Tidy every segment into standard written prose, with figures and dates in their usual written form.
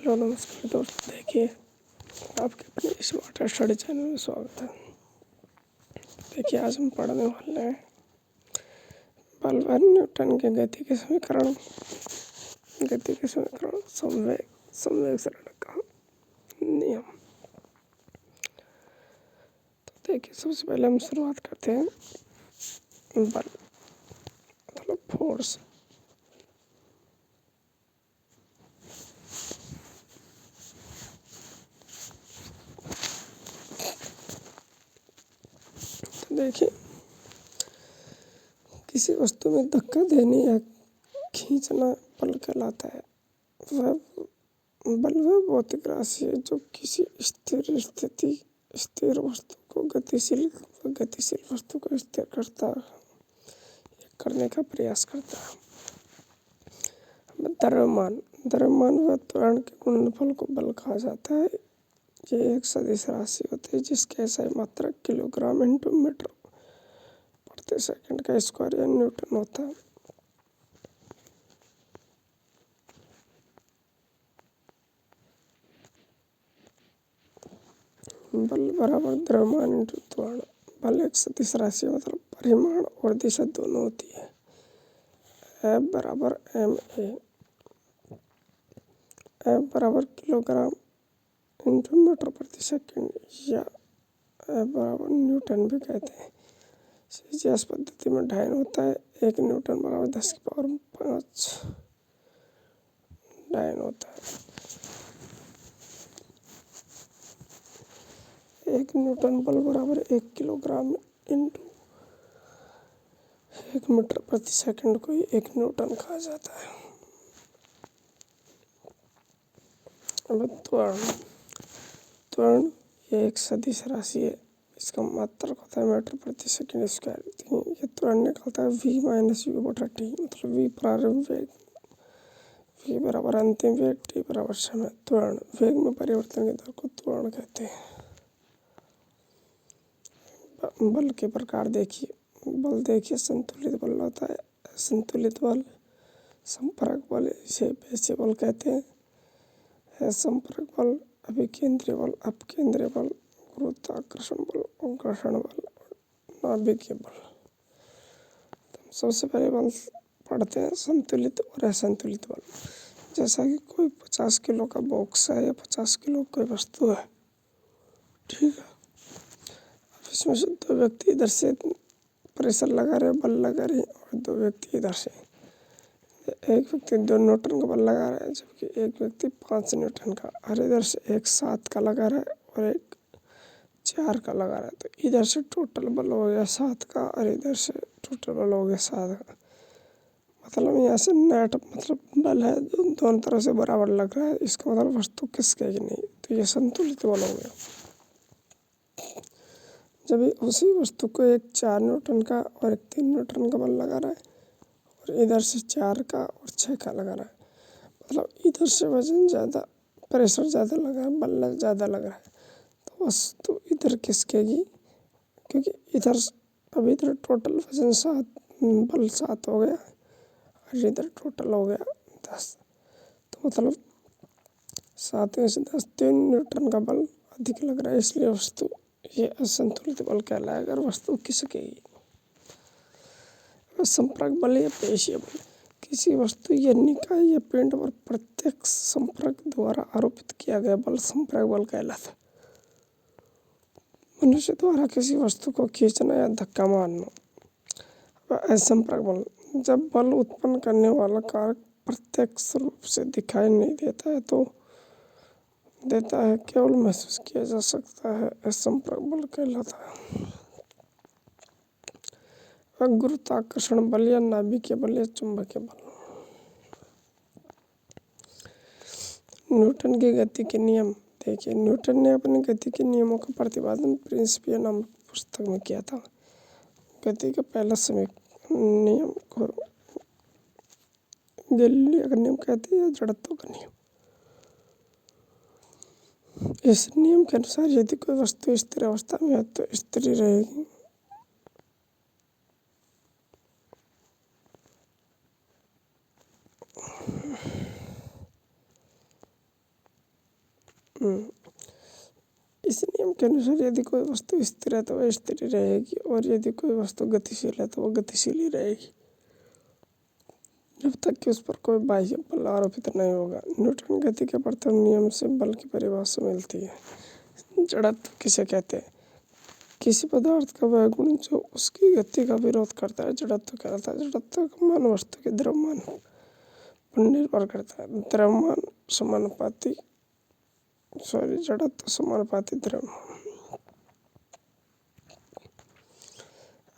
Hello नमस्कार दोस्त, देखिए आपके अपने स्मार्ट स्टडी चैनल में स्वागत है। देखिए आज हम पढ़ने वाले हैं बल्ब न्यूटन के गति के समीकरण संवेग सरण का नियम। तो देखिए सबसे पहले हम शुरुआत करते हैं बल मतलब फोर्स। तो देखिए किसी वस्तु में धक्का देने या खींचना बल कहलाता है। बल वह भौतिक राशि है जो किसी स्थिर वस्तु को गतिशील वस्तु को स्थिर करने का प्रयास करता है। द्रव्यमान व त्वरण के गुणनफल को बल कहा जाता है। ये एक सदिश राशि होती है जिसके SI मात्रा किलोग्राम इंटू मीटर प्रति सेकंड का स्क्वायर या न्यूटन होता है। बल बराबर द्रव्यमान इंटू त्वरण। बल एक सदिश राशि मतलब परिमाण और दिशा दोनों होती है। F बराबर ma। F बराबर किलोग्राम इंटू मीटर प्रति सेकंड या F बराबर न्यूटन भी कहते हैं। CGS पद्धति में डायन होता है। 1 न्यूटन बराबर 10 की पावर 5 डायन होता है। 1 न्यूटन बल बराबर 1 किलोग्राम इंटू 1 मीटर प्रति सेकंड को ही 1 न्यूटन कहा जाता है। अब त्वरण ये एक सदिश राशि है। इसका मात्रक होता है मीटर प्रति सेकंड स्क्वायर। ये त्वरण निकलता है v माइनस u बटा t, मतलब v प्रारंभिक वेग, v बराबर अंतिम वेग, t बराबर समय। त्वरण वेग में परिवर्तन की दर को त्वरण कहते हैं। बल के प्रकार देखिए संतुलित बल होता है। संतुलित बल, संपर्क बल इसे पेशी बल कहते हैं। संपर्क बल, अभिकेंद्री बल, अपकेंद्री बल, गुरुत्वाकर्षण बल, घर्षण बल, नाभिकीय बल। तो सबसे पहले बल पढ़ते हैं संतुलित और असंतुलित बल। जैसा कि कोई 50 किलो का बॉक्स है या 50 किलो कोई वस्तु है, ठीक है। इसमें से 2 व्यक्ति इधर से प्रेशर लगा रहे, बल लगा रहे, और 2 व्यक्ति इधर से। एक व्यक्ति 2 न्यूटन का बल लगा रहा है जबकि एक व्यक्ति 5 न्यूटन का, और इधर से एक 7 का लगा रहा है और एक 4 का लगा रहा है। तो इधर से टोटल बल हो गया 7 का और इधर से टोटल बल हो गया 7 का। मतलब यहाँ से नेट मतलब बल है दोनों तरफ से बराबर लग रहा है। इसका मतलब वस्तु किसके की नहीं, तो ये संतुलित बल हो गया। जब उसी वस्तु को एक 4 न्यूटन का और एक 3 न्यूटन का बल लगा रहा है और इधर से 4 का और 6 का लगा रहा है, मतलब इधर से वजन ज़्यादा, प्रेशर ज़्यादा लगा है, बल ज़्यादा लग रहा है, तो वस्तु इधर खिसकेगी। क्योंकि इधर टोटल वजन 7, बल 7 हो गया और इधर टोटल हो गया 10। तो मतलब 7 में से 10, 3 न्यूटन का बल अधिक लग रहा है, इसलिए वस्तु ये असंतुलित बल कहलाएगा और वस्तु खिसकेगी। संपर्क बल या पेशीय बल, किसी वस्तु या निकाय या पिंड पर प्रत्यक्ष संपर्क द्वारा आरोपित किया गया बल संपर्क बल कहलाता है। मनुष्य द्वारा किसी वस्तु को खींचना या धक्का मारना। असंपर्क बल, जब बल उत्पन्न करने वाला कारक प्रत्यक्ष रूप से दिखाई नहीं देता है, केवल महसूस किया जा सकता है, असंपर्क बल कहलाता है। गुरुत्वाकर्षण बल या नाभिकीय बल या चुंबकीय बल। न्यूटन की गति के नियम, देखिए न्यूटन ने अपने गति के नियमों का प्रतिपादन प्रिंसिपिया नामक पुस्तक में किया था। गति का पहला नियम को गैलीलियो का नियम कहते हैं, जड़त्व का नियम। इस नियम के अनुसार यदि कोई वस्तु स्थिर अवस्था में है तो स्थिर ही रहेगी। इस नियम के अनुसार यदि कोई वस्तु स्थिर है तो वह स्थिर ही रहेगी और यदि कोई वस्तु गतिशील है तो वह गतिशील ही रहेगी जब तक कि उस पर कोई बाह्य बल आरोपित नहीं होगा। न्यूटन गति के प्रथम नियम से बल की परिभाषा मिलती है। जड़त्व किसे कहते हैं? किसी पदार्थ का वह गुण जो उसकी गति का विरोध करता है जड़त्व कहलाता है। जड़त्व का मान वस्तु के द्रव्यमान पर निर्भर करता है। द्रव्यमान समानुपाती जड़त्व समानुपाती द्रव्यमान।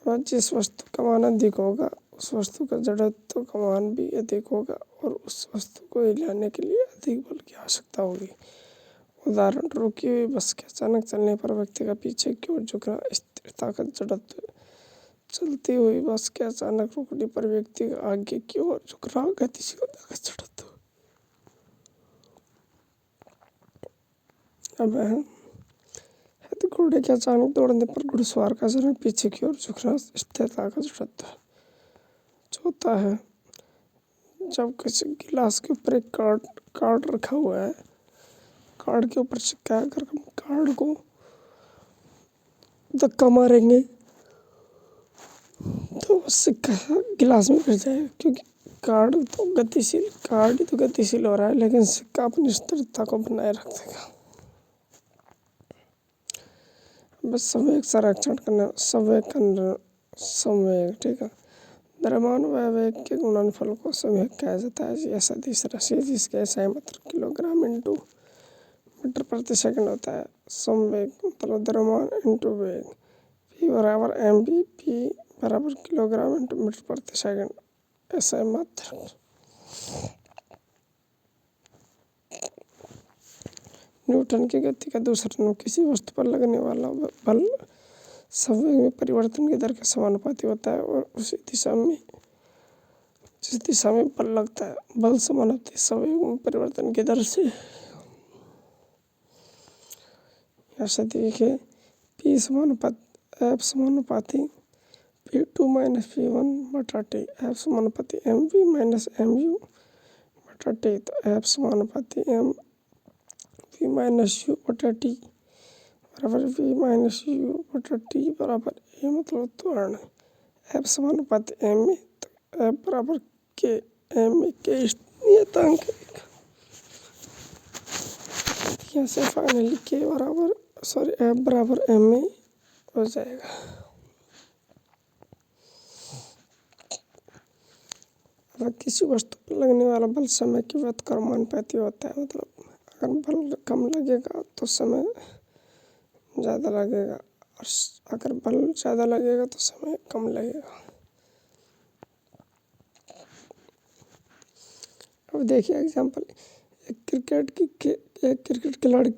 अब जिस वस्तु का मान अधिक होगा उस वस्तु का जड़त्व का मान भी अधिक होगा और उस वस्तु को हिलाने के लिए अधिक बल की आवश्यकता होगी। उदाहरण, रुकी हुई बस के अचानक चलने पर व्यक्ति का पीछे की ओर झुकना स्थिरता का जड़त्व। चलती हुई बस के अचानक रुकने पर व्यक्ति का आगे की ओर झुकना गतिशीलता का जड़त्व। अब यदि घोड़े के अचानक दौड़ने पर घुड़सवार का अचानक पीछे की ओर झुकना स्थिरता का जड़त्व। चौथा है, जब किसी गिलास के ऊपर एक कार्ड रखा हुआ है, कार्ड के ऊपर सिक्का है, अगर हम कार्ड को धक्का मारेंगे तो सिक्का गिलास में गिर जाएगा क्योंकि कार्ड ही तो गतिशील हो रहा है लेकिन सिक्का अपनी स्थिरता को बनाए रख देगा। बस संवेग संरक्षण करना संवेग, ठीक है। द्रव्यमान व वेग के गुणनफल को संवेग कहा जाता है। यह सदिश राशि है जिसके SI मतलब किलोग्राम इंटू मीटर प्रति सेकंड होता है। संवेग मतलब द्रव्यमान इंटू वेग। P बराबर mv, P बराबर किलोग्राम इंटू मीटर प्रति सेकंड, SI मात्रक। न्यूटन की गति का दूसरा नियम, किसी वस्तु पर लगने वाला बल संवेग में परिवर्तन की दर के समानुपाती होता है और उसी दिशा में जिस दिशा में बल लगता है बल समानुपाती संवेग में परिवर्तन की दर से। ऐसे देखिए, P समानुपाती P2 माइनस P1 बटा T, F समानुपाती MV माइनस MU बटा T। तो F समानुपाती MV माइनस U बटा T बराबर V माइनस U बटा T बराबर A, मतलब त्वरण। F समानुपाती M में, तो F बराबर K, M में K नियतांक है। यहाँ से फाइनली F बराबर M में हो जाएगा। अगर किसी वस्तु पर लगने वाला बल समय के व्युत्क्रमानुपाती होता है, मतलब अगर बल कम लगेगा तो समय ज़्यादा लगेगा और अगर बल ज़्यादा लगेगा तो समय कम लगेगा। अब देखिए एग्जाम्पल, एक क्रिकेट खिलाड़ी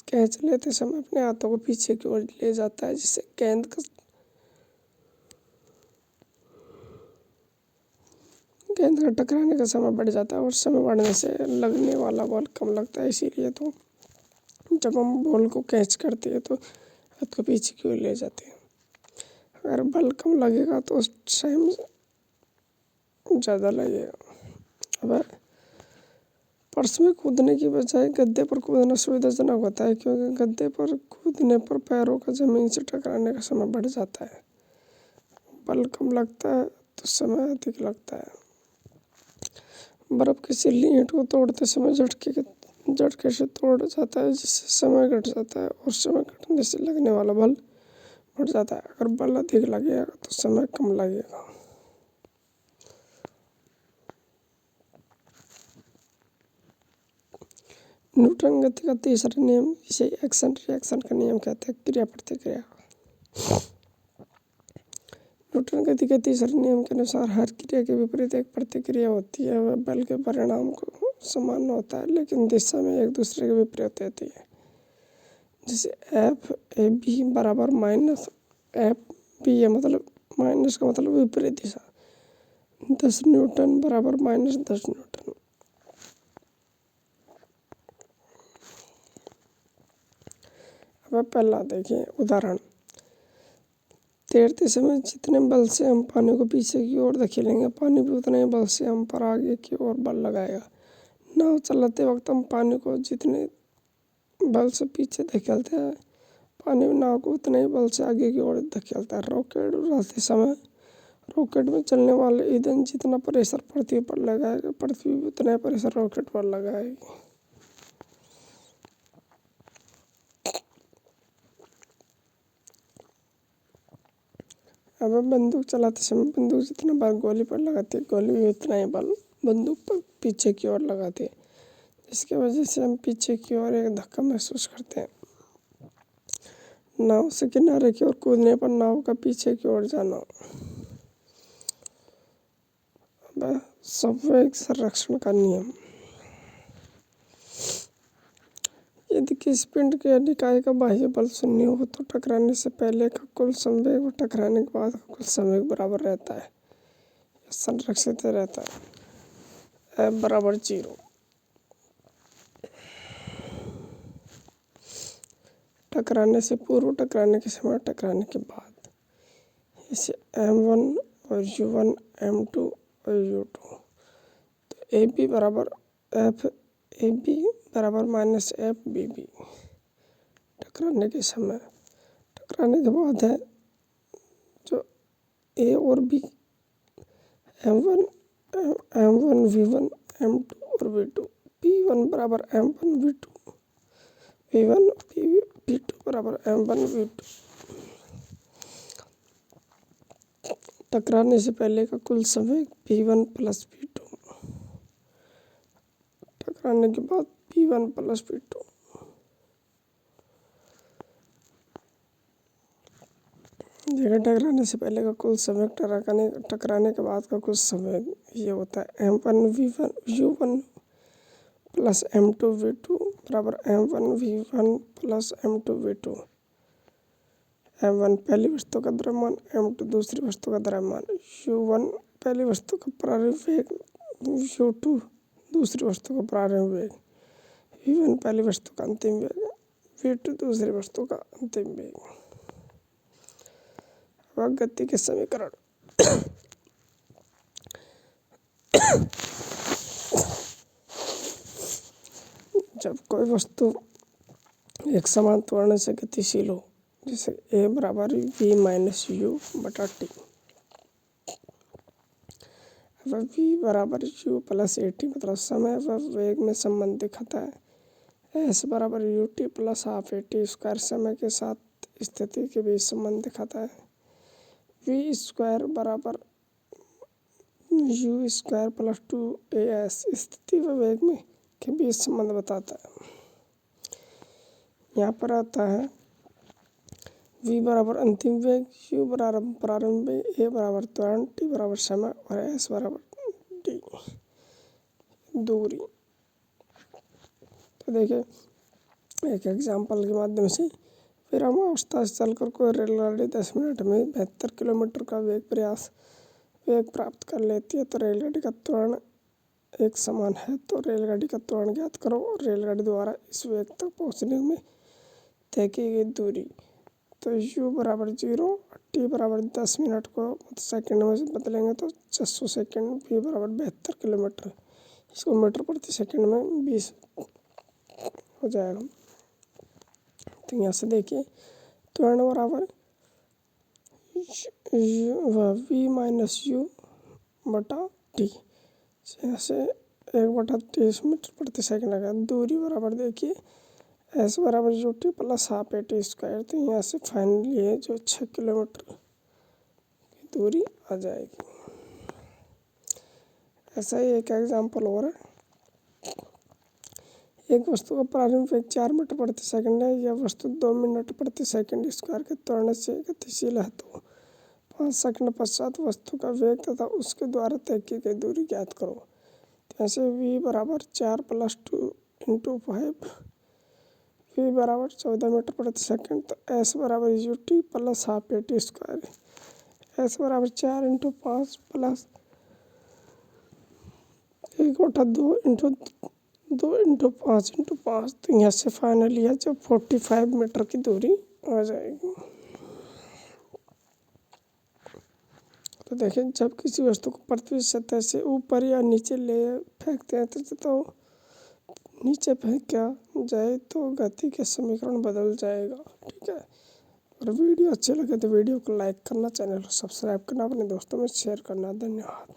कैच लेते समय अपने हाथों को पीछे की ओर ले जाता है जिससे गेंद का टकराने का समय बढ़ जाता है और समय बढ़ने से लगने वाला बल कम लगता है। इसीलिए तो जब हम बॉल को कैच करते हैं तो हाथ को पीछे की ओर ले जाते हैं। अगर बल कम लगेगा तो उस टाइम ज़्यादा लगेगा। अब फर्श में कूदने की बजाय गद्दे पर कूदना सुविधाजनक होता है क्योंकि गद्दे पर कूदने पर पैरों का जमीन से टकराने का समय बढ़ जाता है। बल कम लगता है तो समय अधिक लगता है। बर्फ की सिल्ली ईंट को तोड़ते समय झटके से तोड़ जाता है जिससे समय घट जाता है और समय घटने से लगने वाला बल बढ़ जाता है। अगर बल अधिक लगेगा तो समय कम लगेगा। न्यूटन गति का तीसरा नियम, इसे एक्शन रिएक्शन का नियम कहते हैं, क्रिया प्रतिक्रिया। न्यूटन गति के तीसरे नियम के अनुसार हर क्रिया के विपरीत एक प्रतिक्रिया होती है। वह बल के परिणाम को समान होता है लेकिन दिशा में एक दूसरे के विपरीत होती है। जैसे FAB बराबर माइनस FB है, मतलब माइनस का मतलब विपरीत दिशा। 10 न्यूटन बराबर माइनस 10 न्यूटन। अब पहला देखिए उदाहरण, तैरते समय जितने बल से हम पानी को पीछे की ओर धकेलेंगे पानी भी उतने ही बल से हम पर आगे की ओर बल लगाएगा। नाव चलाते वक्त हम पानी को जितने बल से पीछे धकेलते हैं, पानी में नाव को उतने ही बल से आगे की ओर धकेलता है। रॉकेट उड़ाते समय रॉकेट में चलने वाले ईंधन जितना प्रेशर पृथ्वी पर लगाएगा, पृथ्वी भी उतना ही प्रेशर रॉकेट पर लगाएगी। अब बंदूक चलाते समय बंदूक जितना बल गोली पर लगाती है, गोली भी उतना ही बल बंदूक पर पीछे की ओर लगाती है, जिसकी वजह से हम पीछे की ओर एक धक्का महसूस करते हैं। नाव से किनारे की ओर कूदने पर नाव का पीछे की ओर जाना। अब संवेग संरक्षण का नियम। यदि किसी पिंड के निकाय का बाह्य बल शून्य हो तो टकराने से पहले का कुल संवेग और टकराने के बाद का कुल संवेग बराबर रहता है, संरक्षित रहता है। F बराबर 0। टकराने से पूर्व, टकराने के समय, टकराने के बाद। इसे M1 और U1, M2 और U2। तो AB बराबर FAB बराबर माइनस FBB टकराने के समय। टकराने के बाद है जो A और B, M1 V1, M2 और V2। P1 बराबर M1 V2, V1 P2 बराबर M1 V2। टकराने से पहले का कुल संवेग P1 प्लस P2, टकराने के बाद P1 प्लस P2। देखिए, टकराने से पहले का कुल संवेग, टकराने के बाद का कुल संवेग ये होता है M1 V1 U1 plus M2 V2 बराबर M1 V1 plus M2 V2। M1 पहली वस्तु का द्रव्यमान, M2 दूसरी वस्तु का द्रव्यमान। U1 पहली वस्तु का प्रारंभिक वेग, U2 दूसरी वस्तु का प्रारंभिक वेग। V1 पहली वस्तु का अंतिम वेग, V2 दूसरी वस्तु का अंतिम वेग। अब गति के समीकरण। जब कोई वस्तु एक समान त्वरण से गतिशील हो, जैसे A बराबर V माइनस U बटा T। अब V बराबर U प्लस AT मतलब समय व वेग में संबंध दिखाता है। S बराबर UT plus half AT square समय के साथ स्थिति के बीच संबंध दिखाता है। V स्क्वायर बराबर U स्क्वायर प्लस 2AS स्थिति व वेग में के बीच संबंध बताता है। यहाँ पर आता है V बराबर अंतिम वेग, U बराबर प्रारंभ वेग, A बराबर त्वरण, T बराबर समय और S बराबर D दूरी। तो देखिए एक एग्जाम्पल के माध्यम से, विराम अवस्था से चलकर कोई रेलगाड़ी 10 मिनट में 72 किलोमीटर का वेग प्राप्त कर लेती है तो रेलगाड़ी का त्वरण एक समान है। तो रेलगाड़ी का त्वरण ज्ञात करो और रेलगाड़ी द्वारा इस वेग तक पहुँचने में तय की गई दूरी। तो U बराबर 0, T बराबर 10 मिनट को सेकंड में बदलेंगे तो 600 सेकंड, V बराबर 72 किलोमीटर, इसको मीटर प्रति सेकंड में 20 हो जाएगा। तो यहाँ से देखिए त्वरण बराबर V माइनस U बटा T, यहाँ से 1/30 मीटर प्रति सेकंड आ गया। दूरी बराबर देखिए S बराबर UT plus half AT square. तो यहाँ से फाइनली है जो 6 किलोमीटर की दूरी आ जाएगी। ऐसा ही एक एग्जाम्पल और है। एक वस्तु का प्रारंभिक वेग 4 मीटर प्रति सेकंड है। यह वस्तु 2 मिनट प्रति सेकंड स्क्वायर के त्वरण से गतिशील है तो 5 सेकंड पश्चात वस्तु का वेग तथा उसके द्वारा तय की गई दूरी ज्ञात करो। तो ऐसे V बराबर 4 प्लस 2 इंटू 5, V बराबर 14 मीटर प्रति सेकंड। तो S बराबर UT plus half AT square, S बराबर 4 into 5 plus 1/2 into 2 into 5 into 5। तो यहाँ से फाइनली है जो 45 मीटर की दूरी आ जाएगी। तो देखिए जब किसी वस्तु को पृथ्वी सतह से ऊपर या नीचे ले फेंकते हैं तो नीचे फेंका जाए तो गति के समीकरण बदल जाएगा। ठीक है। और वीडियो अच्छे लगे तो वीडियो को लाइक करना, चैनल को सब्सक्राइब करना, अपने दोस्तों में शेयर करना। धन्यवाद।